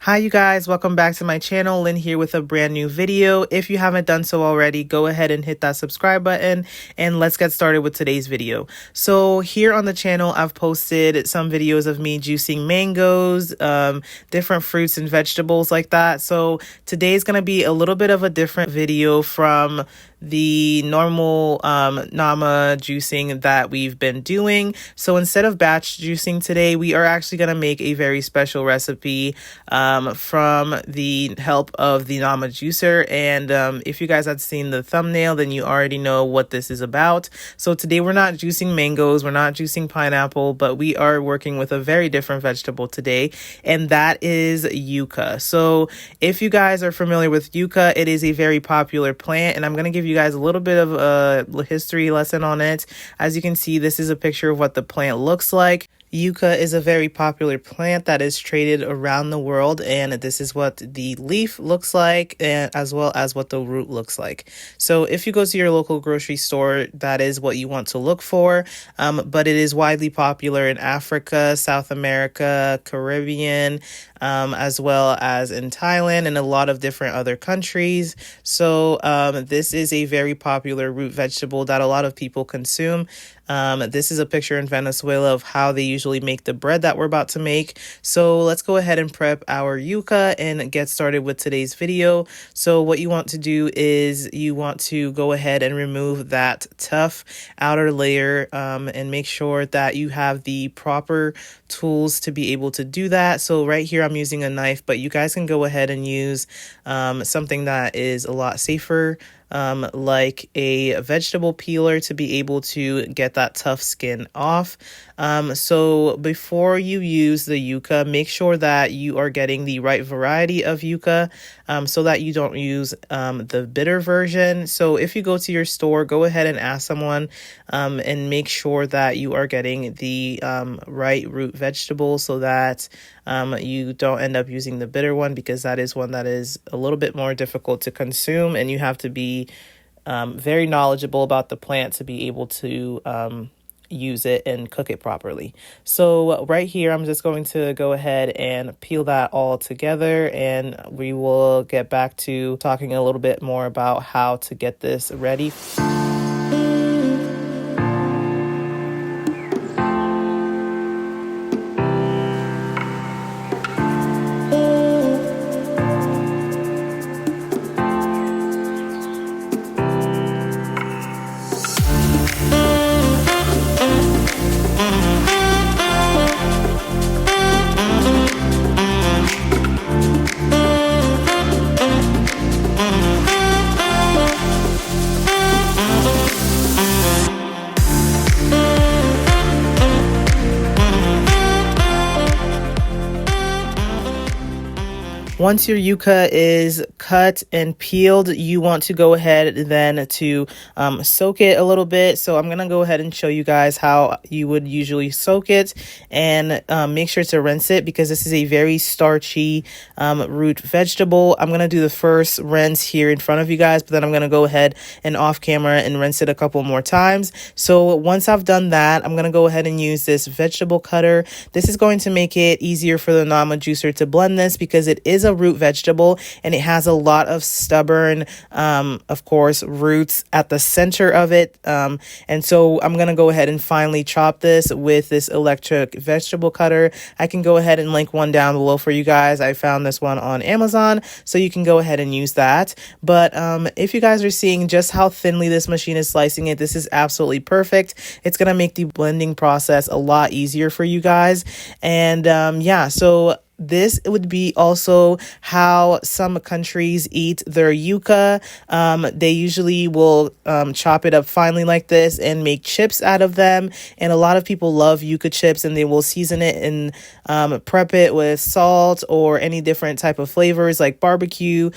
Hi you guys, welcome back to my channel. Lynn here with a brand new video. If you haven't done so already, go ahead and hit that subscribe button and let's get started with today's video. So here on the channel, I've posted some videos of me juicing mangoes, different fruits and vegetables like that. So today's going to be a little bit of a different video from the normal Nama juicing that we've been doing. So instead of batch juicing today, we are actually going to make a very special recipe from the help of the Nama juicer. And if you guys had seen the thumbnail, then you already know what this is about. So today we're not juicing mangoes, we're not juicing pineapple, but we are working with a very different vegetable today, and that is yucca. So if you guys are familiar with yucca, it is a very popular plant, and I'm going to give you guys a little bit of a history lesson on it. As you can see, this is a picture of what the plant looks like. Yucca is a very popular plant that is traded around the world, and this is what the leaf looks like, and as well as what the root looks like. So if you go to your local grocery store, that is what you want to look for, but it is widely popular in Africa, South America, Caribbean, as well as in Thailand and a lot of different other countries. So this is a very popular root vegetable that a lot of people consume. This is a picture in Venezuela of how they usually make the bread that we're about to make. So let's go ahead and prep our yucca and get started with today's video. So what you want to do is you want to go ahead and remove that tough outer layer and make sure that you have the proper tools to be able to do that. So right here I'm using a knife, but you guys can go ahead and use something that is a lot safer, like a vegetable peeler, to be able to get that tough skin off. So before you use the yucca, make sure that you are getting the right variety of yucca, so that you don't use the bitter version. So if you go to your store, go ahead and ask someone and make sure that you are getting the right root vegetable, so that you don't end up using the bitter one, because that is one that is a little bit more difficult to consume, and you have to be very knowledgeable about the plant to be able to use it and cook it properly. So right here, I'm just going to go ahead and peel that all together, and we will get back to talking a little bit more about how to get this ready. Once your yucca is cut and peeled, you want to go ahead then to soak it a little bit. So I'm going to go ahead and show you guys how you would usually soak it, and make sure to rinse it, because this is a very starchy root vegetable. I'm going to do the first rinse here in front of you guys, but then I'm going to go ahead and off camera and rinse it a couple more times. So once I've done that, I'm going to go ahead and use this vegetable cutter. This is going to make it easier for the Nama juicer to blend this, because it is a root vegetable and it has a lot of stubborn, of course, roots at the center of it. And so I'm going to go ahead and finely chop this with this electric vegetable cutter. I can go ahead and link one down below for you guys. I found this one on Amazon, so you can go ahead and use that. But if you guys are seeing just how thinly this machine is slicing it, this is absolutely perfect. It's going to make the blending process a lot easier for you guys. And yeah, so this would be also how some countries eat their yucca. They usually will chop it up finely like this and make chips out of them. And a lot of people love yucca chips, and they will season it and prep it with salt or any different type of flavors like barbecue.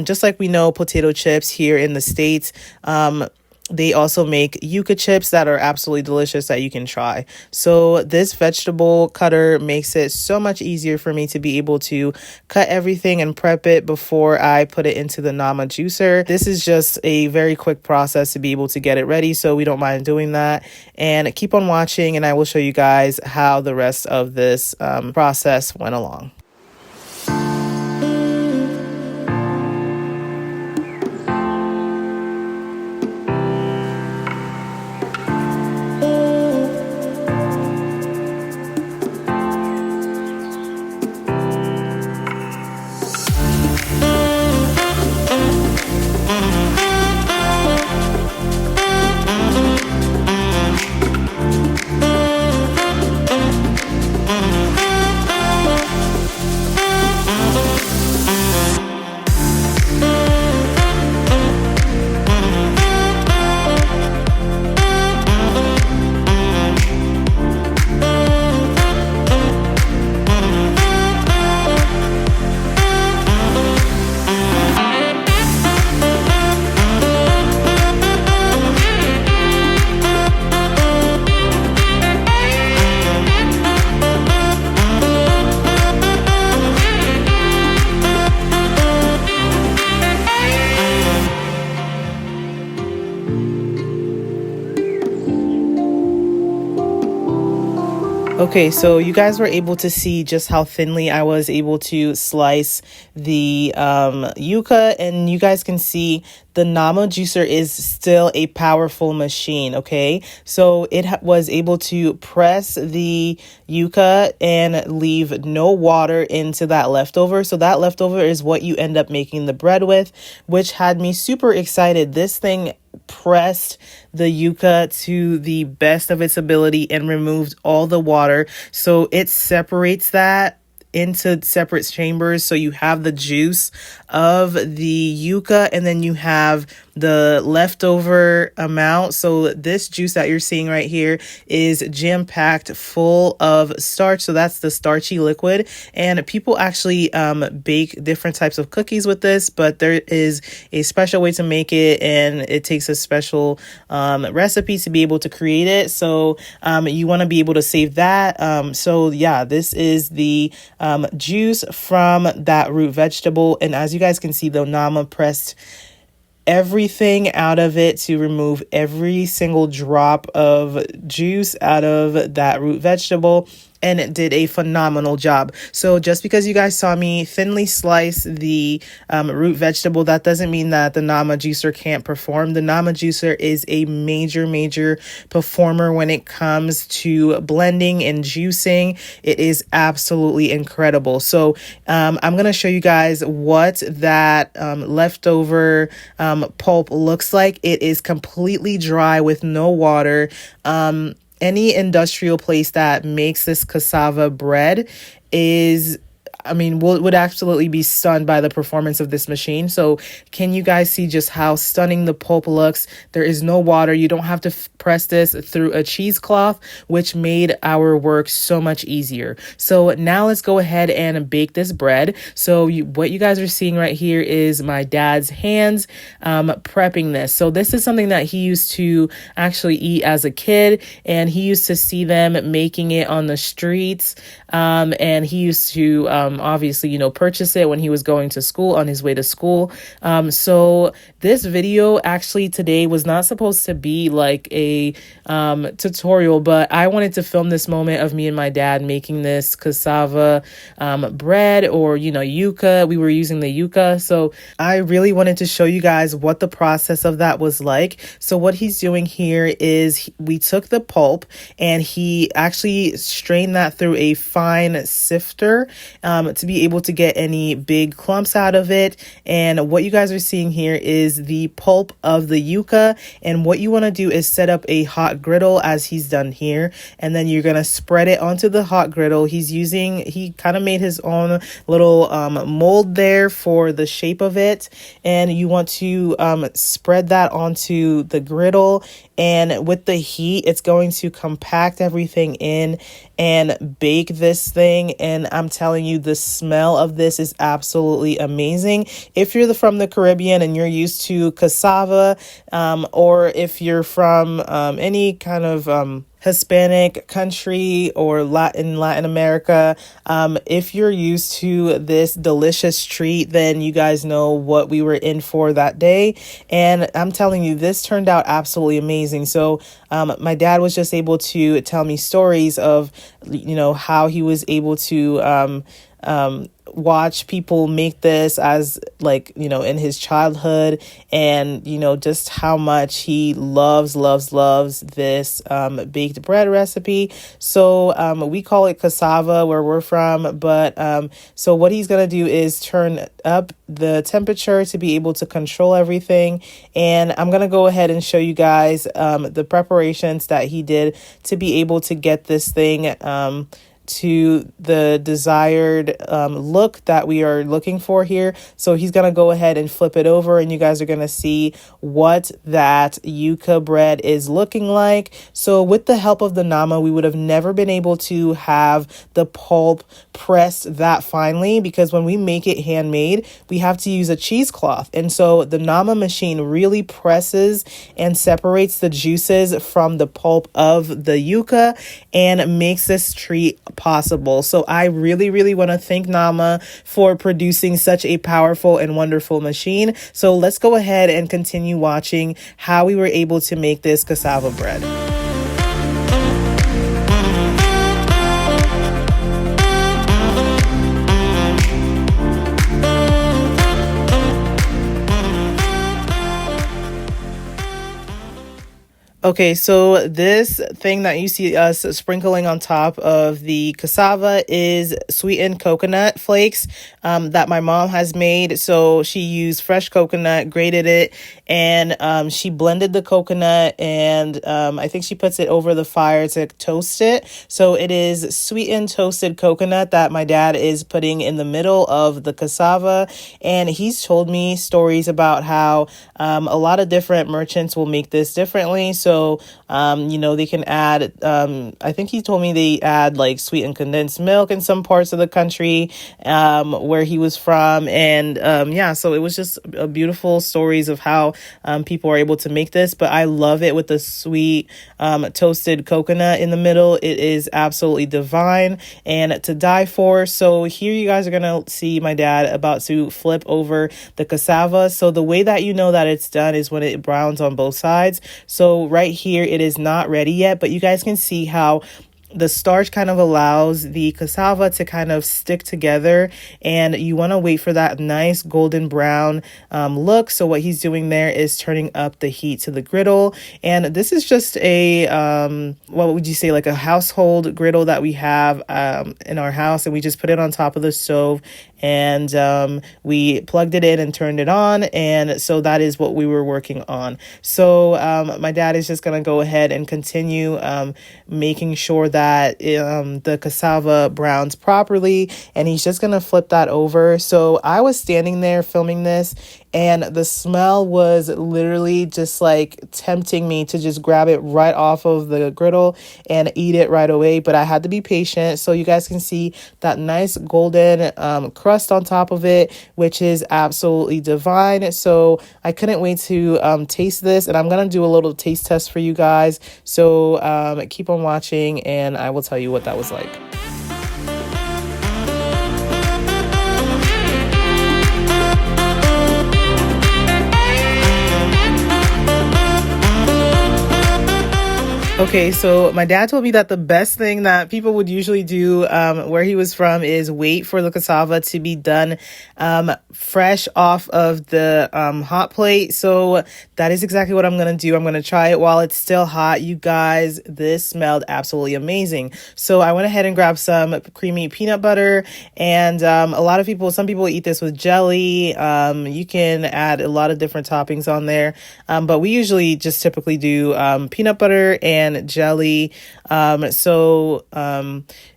Just like we know potato chips here in the States. They also make yucca chips that are absolutely delicious that you can try. So this vegetable cutter makes it so much easier for me to be able to cut everything and prep it before I put it into the Nama juicer. This is just a very quick process to be able to get it ready, so we don't mind doing that. And keep on watching, and I will show you guys how the rest of this process went along. Okay, so you guys were able to see just how thinly I was able to slice the yucca, and you guys can see the Nama juicer is still a powerful machine, okay? So it was able to press the yucca and leave no water into that leftover. So that leftover is what you end up making the bread with, which had me super excited. This thing pressed the yucca to the best of its ability and removed all the water. So it separates that into separate chambers. So you have the juice of the yucca and then you have the leftover amount. So this juice that you're seeing right here is jam-packed full of starch. So that's the starchy liquid. And people actually bake different types of cookies with this, but there is a special way to make it, and it takes a special recipe to be able to create it. So you want to be able to save that. So yeah, this is the juice from that root vegetable. And as you guys can see, the Nama pressed everything out of it to remove every single drop of juice out of that root vegetable, and it did a phenomenal job. So just because you guys saw me thinly slice the root vegetable, that doesn't mean that the Nama juicer can't perform. The Nama juicer is a major performer when it comes to blending and juicing. It is absolutely incredible. So I'm going to show you guys what that leftover pulp looks like. It is completely dry with no water. Any industrial place that makes this cassava bread is, would absolutely be stunned by the performance of this machine. So can you guys see just how stunning the pulp looks? There is no water. You don't have to press this through a cheesecloth, which made our work so much easier. So now let's go ahead and bake this bread. So what you guys are seeing right here is my dad's hands prepping this. So this is something that he used to actually eat as a kid, and he used to see them making it on the streets, and he used to obviously, purchase it when he was going to school, on his way to school. So this video actually today was not supposed to be like a tutorial, but I wanted to film this moment of me and my dad making this cassava bread, or, yucca. We were using the yucca. So I really wanted to show you guys what the process of that was like. So what he's doing here is we took the pulp and he actually strained that through a fine sifter to be able to get any big clumps out of it. And what you guys are seeing here is the pulp of the yucca. And what you want to do is set up a hot griddle, as he's done here. And then you're going to spread it onto the hot griddle. He kind of made his own little mold there for the shape of it. And you want to spread that onto the griddle. And with the heat, it's going to compact everything in and bake this thing. And I'm telling you, the smell of this is absolutely amazing. If you're from the Caribbean and you're used to cassava, or if you're from any kind of Hispanic country or Latin America, if you're used to this delicious treat, then you guys know what we were in for that day. And I'm telling you, this turned out absolutely amazing. So my dad was just able to tell me stories of, how he was able to watch people make this as in his childhood, and just how much he loves this baked bread recipe. So we call it cassava where we're from, but so what he's gonna do is turn up the temperature to be able to control everything. And I'm gonna go ahead and show you guys the preparations that he did to be able to get this thing to the desired look that we are looking for here. So he's going to go ahead and flip it over, and you guys are going to see what that yucca bread is looking like. So with the help of the Nama, we would have never been able to have the pulp pressed that finely, because when we make it handmade, we have to use a cheesecloth. And so the Nama machine really presses and separates the juices from the pulp of the yucca and makes this treat possible. So I really want to thank Nama for producing such a powerful and wonderful machine. So let's go ahead and continue watching how we were able to make this cassava bread. Okay, so this thing that you see us sprinkling on top of the cassava is sweetened coconut flakes that my mom has made. So she used fresh coconut, grated it, and she blended the coconut, and I think she puts it over the fire to toast it. So it is sweetened toasted coconut that my dad is putting in the middle of the cassava. And he's told me stories about how a lot of different merchants will make this differently. So, they can add, I think he told me they add like sweetened condensed milk in some parts of the country where he was from. And so it was just beautiful stories of how people are able to make this. But I love it with the sweet toasted coconut in the middle. It is absolutely divine and to die for. So here you guys are going to see my dad about to flip over the cassava. So the way that you know that it's done is when it browns on both sides. So right here, it is not ready yet, but you guys can see how the starch kind of allows the cassava to kind of stick together, and you want to wait for that nice golden brown look. So what he's doing there is turning up the heat to the griddle, and this is just a what would you say, like a household griddle that we have in our house, and we just put it on top of the stove, and we plugged it in and turned it on, and so that is what we were working on. So my dad is just gonna go ahead and continue making sure that the cassava browns properly, and he's just gonna flip that over. So I was standing there filming this, and the smell was literally just like tempting me to just grab it right off of the griddle and eat it right away. But I had to be patient. So you guys can see that nice golden crust on top of it, which is absolutely divine. So I couldn't wait to taste this, and I'm going to do a little taste test for you guys. So keep on watching, and I will tell you what that was like. Okay, so my dad told me that the best thing that people would usually do where he was from is wait for the cassava to be done fresh off of the hot plate. So that is exactly what I'm going to do. I'm going to try it while it's still hot. You guys, this smelled absolutely amazing. So I went ahead and grabbed some creamy peanut butter, and some people eat this with jelly. You can add a lot of different toppings on there, but we usually just typically do peanut butter and jelly.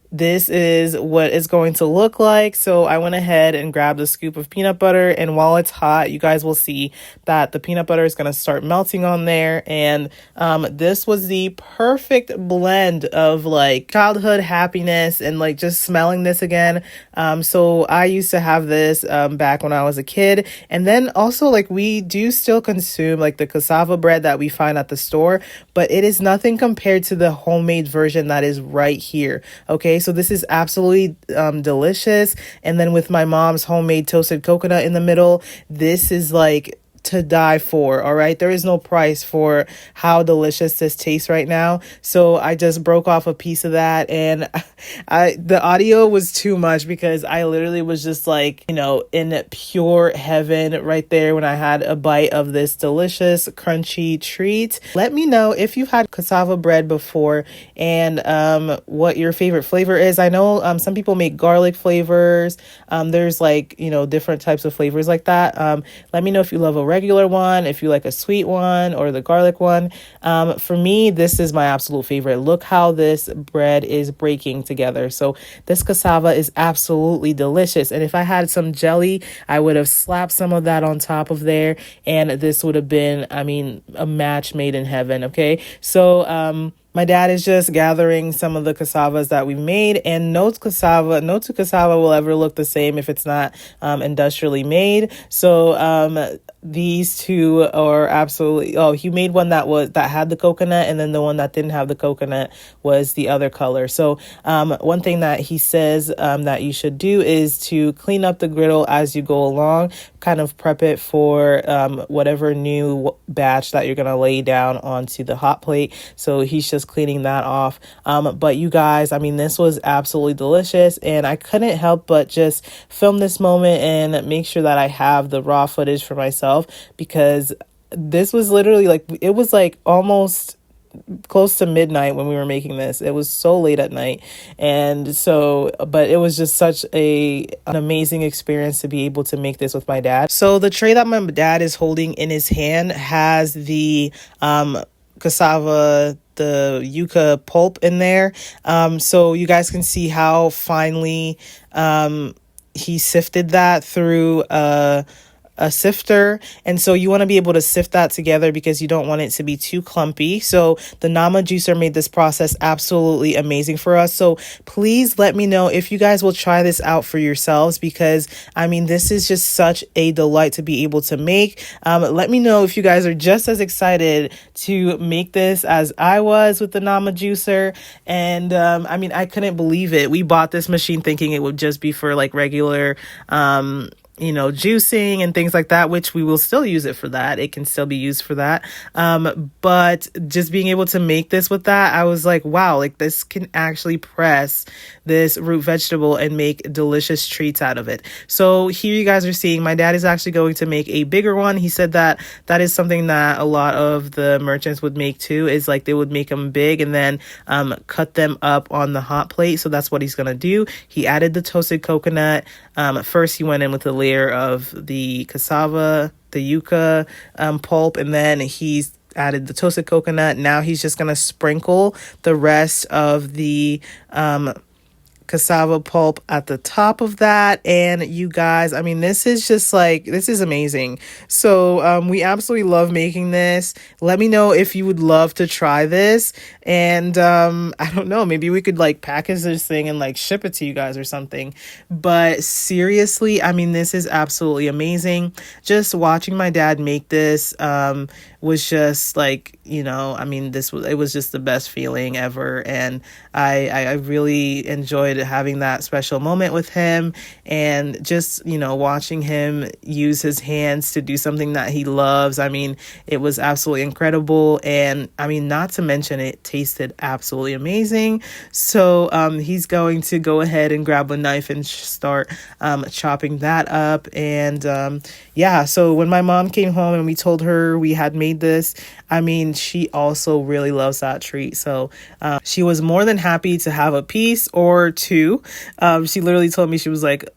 This is what it's going to look like. So I went ahead and grabbed a scoop of peanut butter, and while it's hot, you guys will see that the peanut butter is going to start melting on there. And this was the perfect blend of like childhood happiness and like just smelling this again. So I used to have this back when I was a kid. And then also, like, we do still consume like the cassava bread that we find at the store, but it is nothing compared to the homemade version that is right here. Okay, so this is absolutely delicious. And then with my mom's homemade toasted coconut in the middle, this is like to die for. All right, there is no price for how delicious this tastes right now. So I just broke off a piece of that, and the audio was too much because I literally was just like, in pure heaven right there when I had a bite of this delicious crunchy treat. Let me know if you've had cassava bread before and what your favorite flavor is. I know some people make garlic flavors. There's like, different types of flavors like that. Let me know if you love a regular one, if you like a sweet one or the garlic one. For me, this is my absolute favorite. Look how this bread is breaking together. So this cassava is absolutely delicious. And if I had some jelly, I would have slapped some of that on top of there, and this would have been, a match made in heaven. Okay. So, my dad is just gathering some of the cassavas that we made, and no two cassava will ever look the same if it's not industrially made. So these two are absolutely, he made one that had the coconut, and then the one that didn't have the coconut was the other color. So one thing that he says that you should do is to clean up the griddle as you go along, kind of prep it for whatever new batch that you're going to lay down onto the hot plate. So he's just cleaning that off. But you guys, this was absolutely delicious, and I couldn't help but just film this moment and make sure that I have the raw footage for myself, because this was literally it was like almost close to midnight when we were making this. It was so late at night. And so, but it was just such an amazing experience to be able to make this with my dad. So the tray that my dad is holding in his hand has the cassava, the yucca pulp in there. So you guys can see how finely he sifted that through a sifter. And so you want to be able to sift that together because you don't want it to be too clumpy. So the Nama juicer made this process absolutely amazing for us. So please let me know if you guys will try this out for yourselves, because I mean, this is just such a delight to be able to make. Let me know if you guys are just as excited to make this as I was with the Nama juicer. And I mean, I couldn't believe it. We bought this machine thinking it would just be for like regular juicing and things like that, which we will still use it for that. It can still be used for that. But just being able to make this with that, I was like, wow, like this can actually press this root vegetable and make delicious treats out of it. So here you guys are seeing my dad is actually going to make a bigger one. He said that that is something that a lot of the merchants would make too, is like they would make them big and then cut them up on the hot plate. So that's what he's going to do. He added the toasted coconut. First he went in with a layer of the cassava, the yucca pulp, and then he's added the toasted coconut. Now he's just going to sprinkle the rest of the cassava pulp at the top of that. And you guys, I mean, this is just like, this is amazing. So we absolutely love making this. Let me know if you would love to try this. And I don't know, maybe we could like package this thing and like ship it to you guys or something. But seriously, I mean, this is absolutely amazing. Just watching my dad make this was just like, I mean, it was just the best feeling ever. And I really enjoyed having that special moment with him, and just, watching him use his hands to do something that he loves. I mean, it was absolutely incredible. And I mean, not to mention it tasted absolutely amazing. So he's going to go ahead and grab a knife and start chopping that up. And yeah, so when my mom came home and we told her we had made this, I mean, she also really loves that treat. So she was more than happy to have a piece or two. She literally told me, she was like,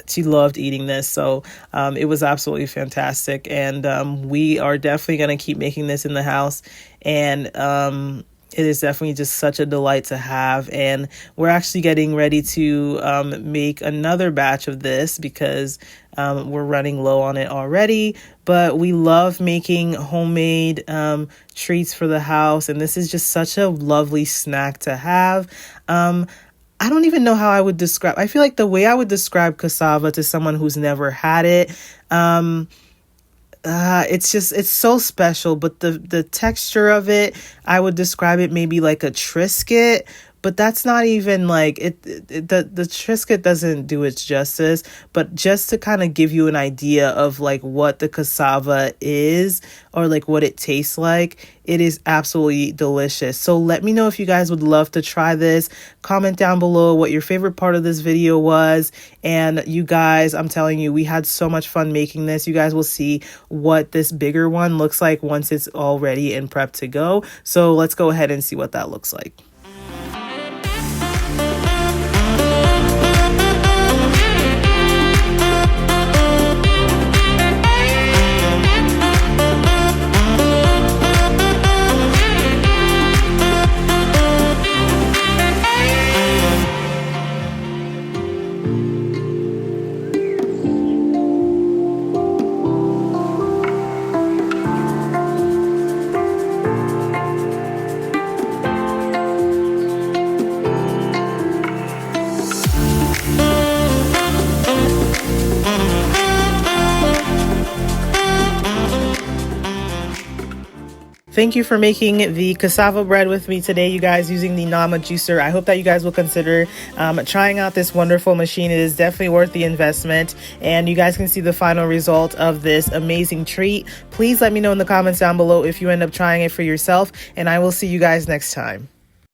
she loved eating this. So it was absolutely fantastic. And we are definitely going to keep making this in the house. And it is definitely just such a delight to have. And we're actually getting ready to make another batch of this because we're running low on it already. But we love making homemade treats for the house. And this is just such a lovely snack to have. I don't even know how I would describe. I feel like the way I would describe cassava to someone who's never had it, it's so special. But the texture of it, I would describe it maybe like a Triscuit. But that's not even like it. The Triscuit doesn't do its justice. But just to kind of give you an idea of like what the cassava is, or like what it tastes like, it is absolutely delicious. So let me know if you guys would love to try this. Comment down below what your favorite part of this video was. And you guys, I'm telling you, we had so much fun making this. You guys will see what this bigger one looks like once it's all ready and prepped to go. So let's go ahead and see what that looks like. Thank you for making the cassava bread with me today, you guys, using the Nama juicer. I hope that you guys will consider trying out this wonderful machine. It is definitely worth the investment, and you guys can see the final result of this amazing treat. Please let me know in the comments down below if you end up trying it for yourself, and I will see you guys next time.